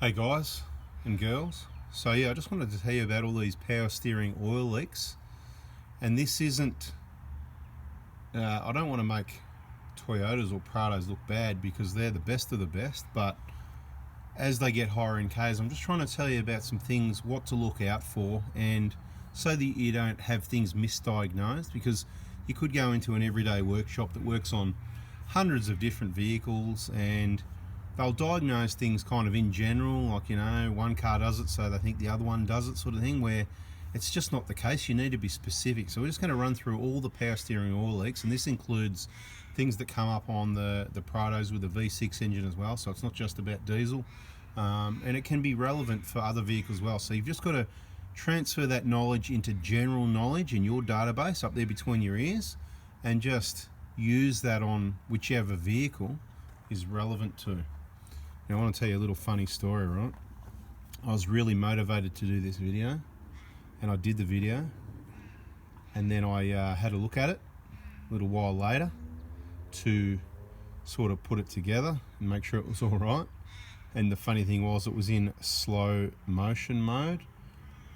Hey guys and girls, so yeah, I just wanted to tell you about all these power steering oil leaks. And this isn't, I don't want to make Toyotas or Prados look bad because they're the best of the best, but as they get higher in Ks, I'm just trying to tell you about some things, what to look out for, and so that you don't have things misdiagnosed, because you could go into an everyday workshop that works on hundreds of different vehicles and they'll diagnose things kind of in general, like, you know, one car does it so they think the other one does it, sort of thing, where it's just not the case. You need to be specific. So we're just going to run through all the power steering oil leaks, and this includes things that come up on the Prados with the V6 engine as well, so it's not just about diesel, and it can be relevant for other vehicles as well. So you've just got to transfer that knowledge into general knowledge in your database up there between your ears, and just use that on whichever vehicle is relevant to. Now, I want to tell you a little funny story, right? I was really motivated to do this video, and I did the video, and then I had a look at it a little while later to sort of put it together and make sure it was all right. And the funny thing was, it was in slow motion mode.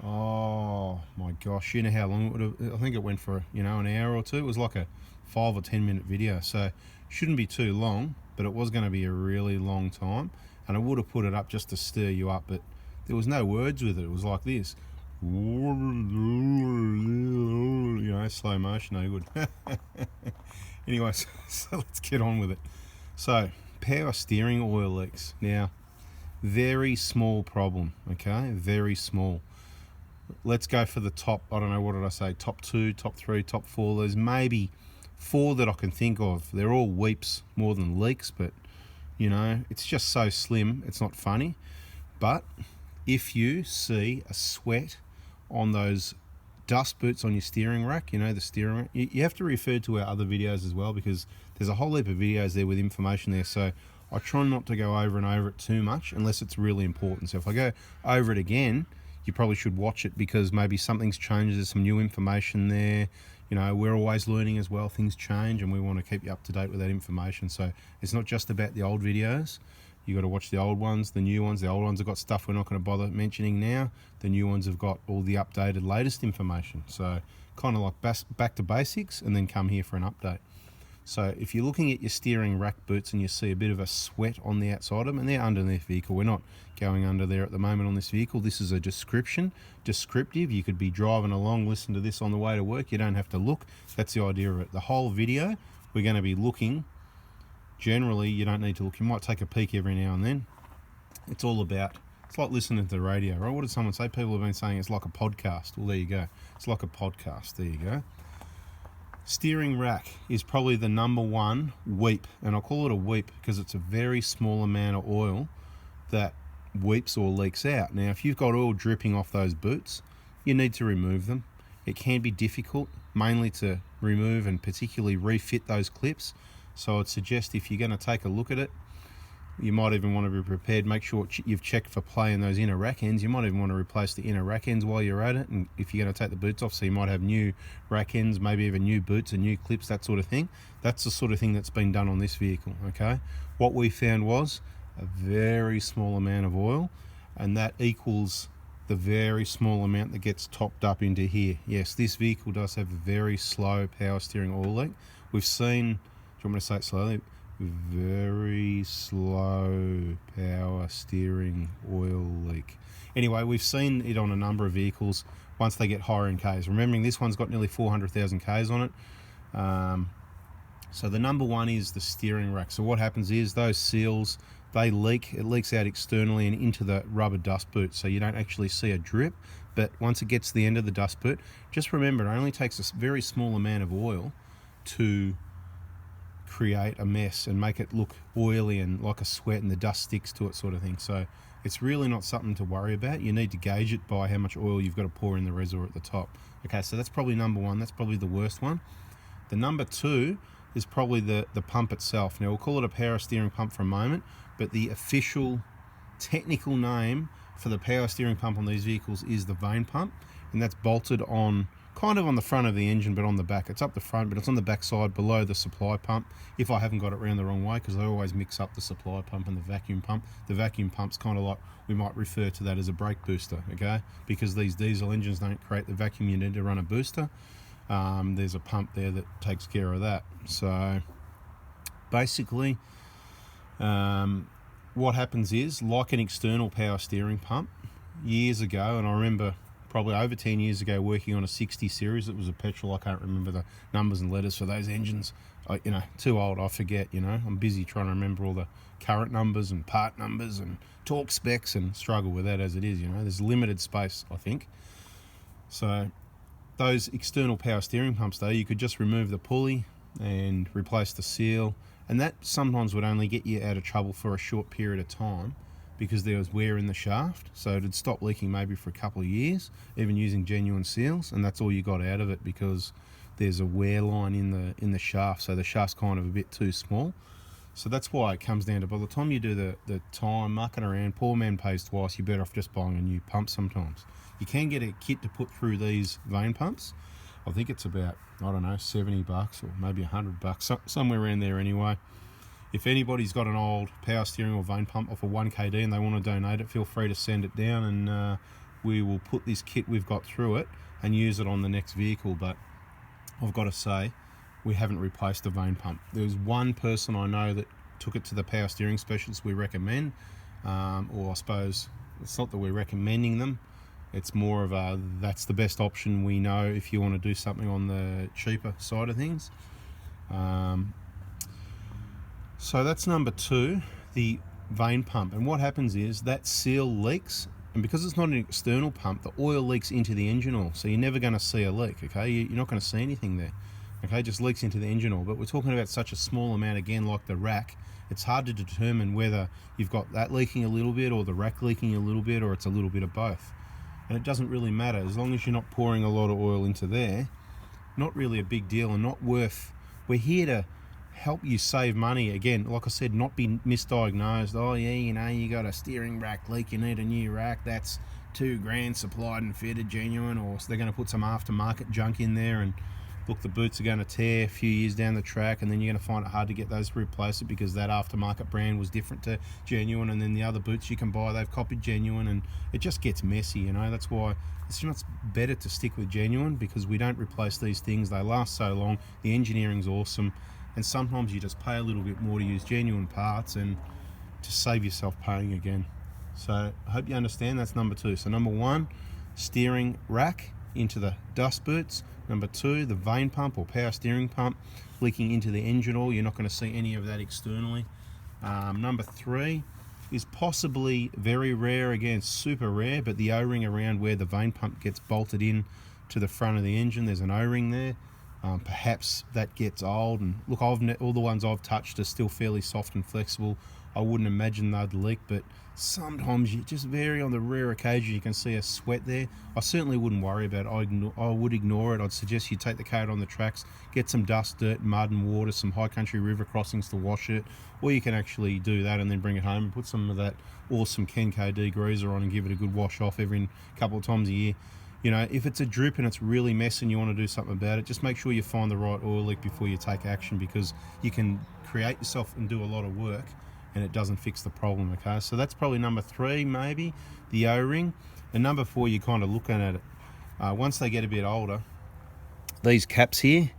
Oh my gosh, you know how long it would have, I think it went for, you know, an hour or two. It was like a 5 or 10 minute video, so shouldn't be too long, but it was going to be a really long time. And I would have put it up just to stir you up, but there was no words with it. It was like this, you know, slow motion, no good. Anyway, so let's get on with it. So, power steering oil leaks. Now, very small problem, okay? Very small. Let's go for the top, I don't know, what did I say? Top 2, top 3, top 4. There's maybe 4 that I can think of. They're all weeps more than leaks, but you know, it's just so slim, it's not funny. But if you see a sweat on those dust boots on your steering rack, you know, the steering rack, you have to refer to our other videos as well, because there's a whole heap of videos there with information there. So I try not to go over and over it too much unless it's really important. So if I go over it again, you probably should watch it, because maybe something's changed, there's some new information there. You know, we're always learning as well, things change, and we want to keep you up to date with that information. So it's not just about the old videos. You got to watch the old ones, the new ones. The old ones have got stuff we're not going to bother mentioning now. The new ones have got all the updated latest information. So kind of like back to basics, and then come here for an update. So if you're looking at your steering rack boots and you see a bit of a sweat on the outside of them, and they're underneath the vehicle, we're not going under there at the moment on this vehicle. This is a descriptive. You could be driving along, listen to this on the way to work. You don't have to look. That's the idea of it. The whole video, we're going to be looking. Generally, you don't need to look. You might take a peek every now and then. It's all about, it's like listening to the radio, right? What did someone say? People have been saying it's like a podcast. Well, there you go. It's like a podcast. There you go. Steering rack is probably the number one weep, and I'll call it a weep because it's a very small amount of oil that weeps or leaks out. Now, if you've got oil dripping off those boots, you need to remove them. It can be difficult, mainly to remove and particularly refit those clips. So I'd suggest, if you're going to take a look at it, you might even want to be prepared. Make sure you've checked for play in those inner rack ends. You might even want to replace the inner rack ends while you're at it. And if you're going to take the boots off, so you might have new rack ends, maybe even new boots and new clips, that sort of thing. That's the sort of thing that's been done on this vehicle, okay? What we found was a very small amount of oil, and that equals the very small amount that gets topped up into here. Yes, this vehicle does have a very slow power steering oil leak. We've seen, do you want me to say it slowly? Very slow power steering oil leak. Anyway, we've seen it on a number of vehicles once they get higher in Ks. Remembering this one's got nearly 400,000 Ks on it. So the number one is the steering rack. So what happens is those seals, they leak. It leaks out externally and into the rubber dust boot, so you don't actually see a drip. But once it gets to the end of the dust boot, just remember, it only takes a very small amount of oil to create a mess and make it look oily and like a sweat, and the dust sticks to it, sort of thing. So it's really not something to worry about. You need to gauge it by how much oil you've got to pour in the reservoir at the top. Okay, so that's probably number one. That's probably the worst one. The number two is probably the pump itself. Now, we'll call it a power steering pump for a moment, but the official technical name for the power steering pump on these vehicles is the Vane pump, and that's bolted on kind of on the front of the engine, but on the back. It's up the front, but it's on the back side below the supply pump, if I haven't got it around the wrong way, because I always mix up the supply pump and the vacuum pump. The vacuum pump's kind of like, we might refer to that as a brake booster, okay? Because these diesel engines don't create the vacuum you need to run a booster. There's a pump there that takes care of that. So basically, what happens is, like an external power steering pump, years ago, and I remember probably over 10 years ago working on a 60 series. It was a petrol. I can't remember the numbers and letters for those engines. Too old, I forget, I'm busy trying to remember all the current numbers and part numbers and torque specs, and struggle with that as it is, There's limited space, I think. So those external power steering pumps, though, you could just remove the pulley and replace the seal, and that sometimes would only get you out of trouble for a short period of time, because there was wear in the shaft, so it'd stop leaking maybe for a couple of years, even using genuine seals, and that's all you got out of it, because there's a wear line in the shaft, so the shaft's kind of a bit too small. So that's why it comes down to, by the time you do the time mucking around, poor man pays twice. You're better off just buying a new pump sometimes. You can get a kit to put through these Vane pumps. I think it's about, I don't know, $70 or maybe $100, somewhere around there anyway. If anybody's got an old power steering or Vane pump off a 1KD and they want to donate it, feel free to send it down, and we will put this kit we've got through it and use it on the next vehicle. But I've got to say, we haven't replaced the Vane pump. There's one person I know that took it to the power steering specialist we recommend, or I suppose it's not that we're recommending them, it's more of a, that's the best option we know if you want to do something on the cheaper side of things. So that's number 2, the Vane pump. And what happens is that seal leaks, and because it's not an external pump, the oil leaks into the engine oil, so you're never going to see a leak, okay? You're not going to see anything there, okay? It just leaks into the engine oil. But we're talking about such a small amount, again, like the rack, it's hard to determine whether you've got that leaking a little bit or the rack leaking a little bit, or it's a little bit of both. And it doesn't really matter, as long as you're not pouring a lot of oil into there. Not really a big deal, and not worth, we're here to help you save money. Again, like I said, not be misdiagnosed. Oh yeah, you got a steering rack leak, you need a new rack, that's $2,000 supplied and fitted genuine, or they're going to put some aftermarket junk in there, and look, the boots are going to tear a few years down the track, and then you're going to find it hard to get those to replace it because that aftermarket brand was different to genuine, and then the other boots you can buy, they've copied genuine, and it just gets messy. That's why it's just better to stick with genuine, because we don't replace these things. They last so long, the engineering's awesome, and sometimes you just pay a little bit more to use genuine parts and to save yourself paying again. So I hope you understand. That's number 2. So number 1, steering rack into the dust boots. Number 2, the Vane pump or power steering pump leaking into the engine oil. You're not going to see any of that externally. Number 3 is possibly very rare, again super rare, but the O-ring around where the Vane pump gets bolted in to the front of the engine, there's an O-ring there. Perhaps that gets old, and look, all the ones I've touched are still fairly soft and flexible. I wouldn't imagine they'd leak, but sometimes, you just very on the rare occasion, you can see a sweat there. I certainly wouldn't worry about it. I would ignore it. I'd suggest you take the car out on the tracks, get some dust, dirt, mud and water, some high country river crossings to wash it, or you can actually do that and then bring it home and put some of that awesome Ken KD greaser on and give it a good wash off every couple of times a year. If it's a drip and it's really messy and you want to do something about it, just make sure you find the right oil leak before you take action, because you can create yourself and do a lot of work and it doesn't fix the problem, okay? So that's probably number 3, maybe, the O-ring. And number 4, you're kind of looking at it. Once they get a bit older, these caps here,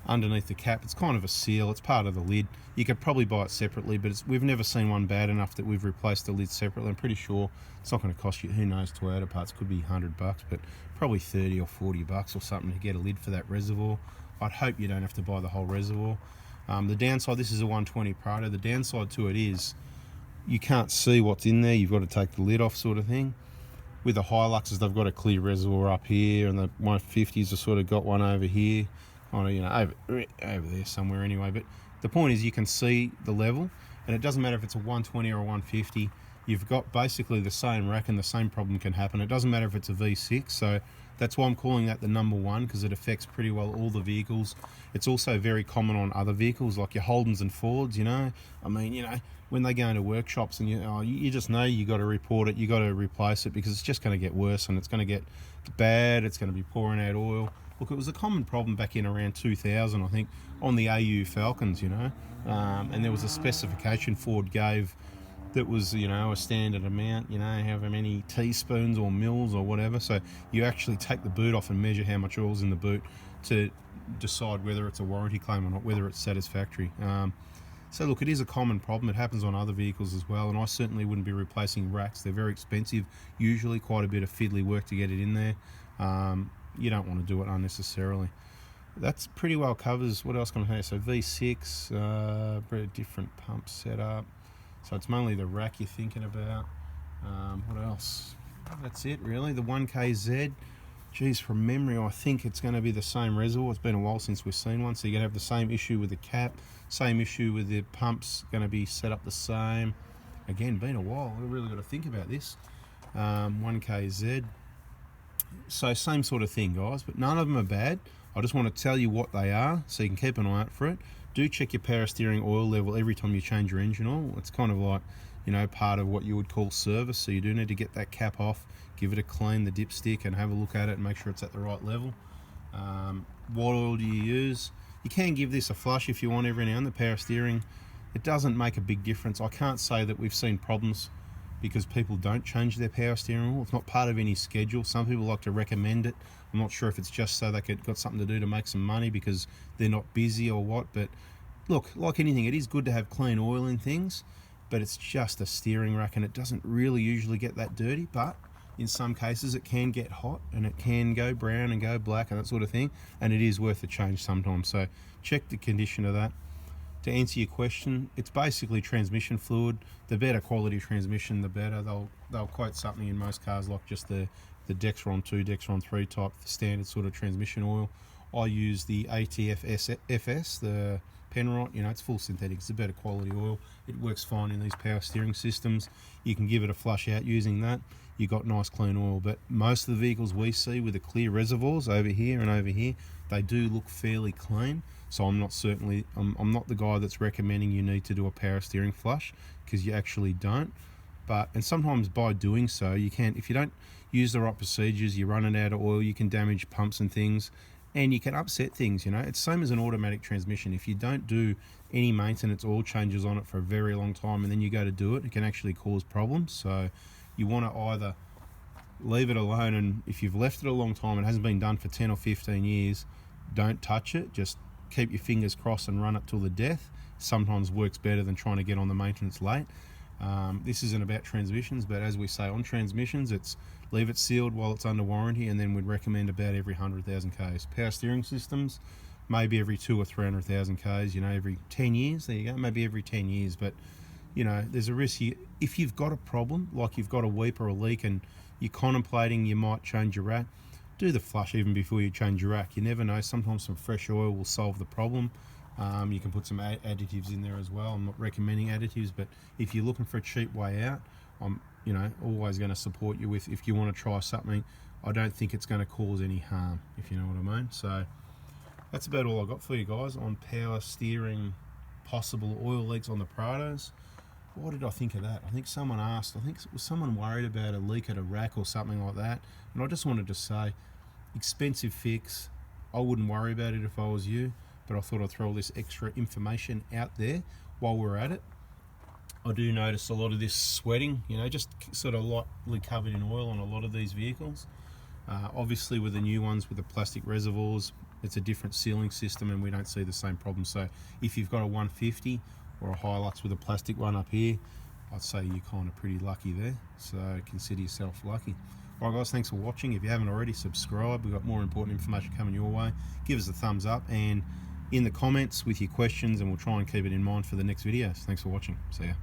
underneath the cap, it's kind of a seal, it's part of the lid. You could probably buy it separately, but we've never seen one bad enough that we've replaced the lid separately. I'm pretty sure it's not going to cost you, who knows, Toyota parts, could be $100, but probably $30 or $40 or something to get a lid for that reservoir. I'd hope you don't have to buy the whole reservoir. The downside, this is a 120 Prado, the downside to it is you can't see what's in there, you've got to take the lid off, sort of thing. With the Hiluxes, they've got a clear reservoir up here, and the 150s have sort of got one over here, kind of, over there somewhere anyway. But the point is, you can see the level, and it doesn't matter if it's a 120 or a 150, you've got basically the same rack and the same problem can happen. It doesn't matter if it's a V6, so that's why I'm calling that the number 1, because it affects pretty well all the vehicles. It's also very common on other vehicles like your Holdens and Fords, when they go into workshops and you just know you got to report it, you got to replace it, because it's just going to get worse and it's going to get bad, it's going to be pouring out oil. Look, it was a common problem back in around 2000, I think, on the AU Falcons, you know, and there was a specification Ford gave that was, you know, a standard amount, you know, however many teaspoons or mils or whatever. So you actually take the boot off and measure how much oil's in the boot to decide whether it's a warranty claim or not, whether it's satisfactory. So look, it is a common problem. It happens on other vehicles as well, and I certainly wouldn't be replacing racks. They're very expensive, usually quite a bit of fiddly work to get it in there. You don't want to do it unnecessarily. That's pretty well covers. What else can I say? So V6, very different pump setup. So it's mainly the rack you're thinking about. What else? That's it really. The 1KZ. Geez, from memory, I think it's going to be the same reservoir. It's been a while since we've seen one, so you're going to have the same issue with the cap, same issue with the pumps, going to be set up the same. Again, been a while. We've really got to think about this. 1KZ. So same sort of thing, guys, but none of them are bad. I just want to tell you what they are, so you can keep an eye out for it. Do check your power steering oil level every time you change your engine oil. It's kind of like, you know, part of what you would call service. So you do need to get that cap off, give it a clean, the dipstick, and have a look at it and make sure it's at the right level. What oil do you use? You can give this a flush if you want every now and then. The power steering, it doesn't make a big difference. I can't say that we've seen problems because people don't change their power steering oil. It's not part of any schedule. Some people like to recommend it. I'm not sure if it's just so they got something to do to make some money because they're not busy or what, but look, like anything, it is good to have clean oil in things, but it's just a steering rack and it doesn't really usually get that dirty, but in some cases it can get hot and it can go brown and go black and that sort of thing, and it is worth a change sometimes. So check the condition of that. To answer your question, it's basically transmission fluid. The better quality transmission, the better. They'll quote something in most cars like just the Dexron 2, Dexron 3 type, the standard sort of transmission oil. I use the ATF FS, the Penrite. You know, it's full synthetic. It's a better quality oil. It works fine in these power steering systems. You can give it a flush out using that. You got nice clean oil. But most of the vehicles we see with the clear reservoirs over here and over here, they do look fairly clean. So I'm not the guy that's recommending you need to do a power steering flush, because you actually don't. And sometimes by doing so, you can, if you don't use the right procedures, you're running out of oil, you can damage pumps and things, and you can upset things. You know, it's same as an automatic transmission. If you don't do any maintenance, oil changes on it for a very long time, and then you go to do it, it can actually cause problems. So you want to either leave it alone, and if you've left it a long time, it hasn't been done for 10 or 15 years, don't touch it. Just keep your fingers crossed and run it till the death. Sometimes works better than trying to get on the maintenance late. This isn't about transmissions, but as we say on transmissions, it's leave it sealed while it's under warranty, and then we'd recommend about every 100,000 Ks. Power steering systems, maybe every 200,000 or 300,000 Ks, you know, every 10 years, there you go, maybe every 10 years, but you know, there's a risk if you've got a problem, like you've got a weep or a leak and you're contemplating you might change your rack, do the flush even before you change your rack. You never know, sometimes some fresh oil will solve the problem. You can put some additives in there as well. I'm not recommending additives, but if you're looking for a cheap way out, I'm, you know, always going to support you with, if you want to try something. I don't think it's going to cause any harm, if you know what I mean. So that's about all I got for you guys on power steering, possible oil leaks on the Prados. What did I think of that? I think someone asked, I think it was someone worried about a leak at a rack or something like that, and I just wanted to say, expensive fix. I wouldn't worry about it if I was you, but I thought I'd throw all this extra information out there while we're at it. I do notice a lot of this sweating, you know, just sort of lightly covered in oil on a lot of these vehicles. Obviously with the new ones with the plastic reservoirs, it's a different sealing system and we don't see the same problem. So if you've got a 150 or a Hilux with a plastic one up here, I'd say you're kind of pretty lucky there. So consider yourself lucky. Alright guys, thanks for watching. If you haven't already, subscribe. We've got more important information coming your way. Give us a thumbs up and in the comments with your questions, and we'll try and keep it in mind for the next videos. Thanks for watching. See ya.